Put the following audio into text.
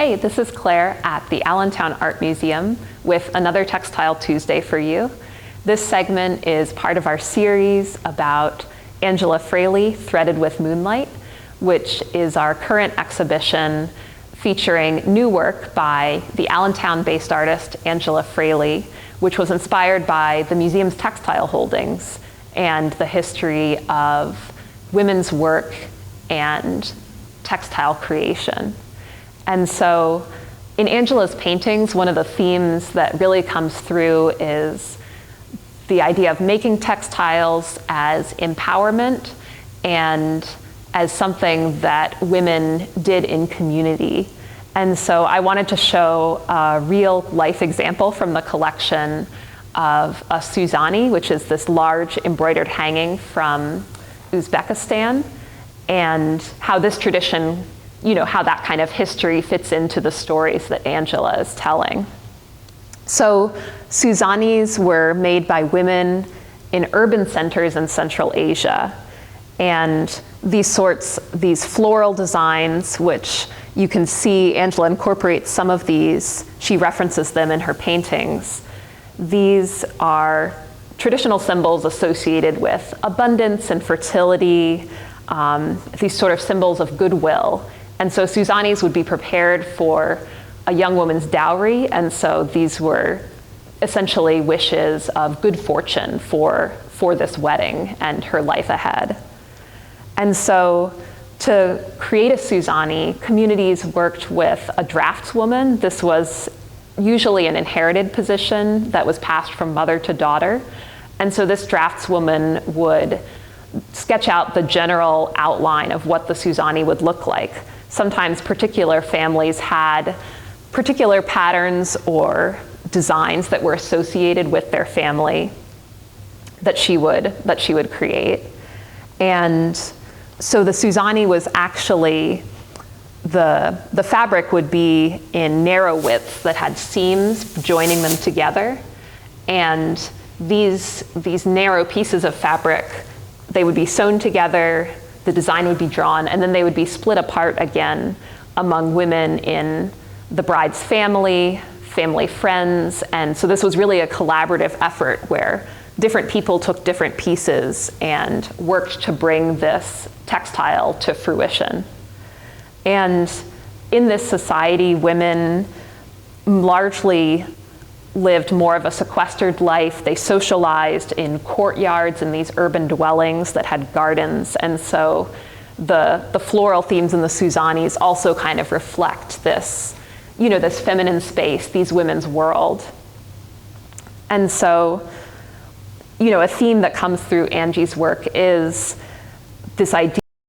Hey, this is Claire at the Allentown Art Museum with another Textile Tuesday for you. This segment is part of our series about Angela Fraleigh, Threaded with Moonlight, which is our current exhibition featuring new work by the Allentown-based artist Angela Fraleigh, which was inspired by the museum's textile holdings and the history of women's work and textile creation. And so in Angela's paintings, one of the themes that really comes through is the idea of making textiles as empowerment and as something that women did in community. And so I wanted to show a real life example from the collection of a Suzanni, which is this large embroidered hanging from Uzbekistan, and how this tradition, how that kind of history fits into the stories that Angela is telling. So Suzannis were made by women in urban centers in Central Asia. And these floral designs, which you can see Angela incorporates some of these, she references them in her paintings. These are traditional symbols associated with abundance and fertility, these sort of symbols of goodwill. And so Suzannis would be prepared for a young woman's dowry, and so these were essentially wishes of good fortune for this wedding and her life ahead. And so to create a Suzanni, communities worked with a draftswoman. This was usually an inherited position that was passed from mother to daughter. And so this draftswoman would sketch out the general outline of what the Suzanni would look like. Sometimes particular families had particular patterns or designs that were associated with their family that she would create. And so the Suzanni was actually, the fabric would be in narrow widths that had seams joining them together. And these narrow pieces of fabric, they would be sewn together, the design would be drawn, and then they would be split apart again among women in the bride's family friends. And so this was really a collaborative effort where different people took different pieces and worked to bring this textile to fruition. And in this society, women largely lived more of a sequestered life. They socialized in courtyards in these urban dwellings that had gardens. And so the floral themes in the Suzannis also kind of reflect this, this feminine space, these women's world. And so, a theme that comes through Angie's work is this idea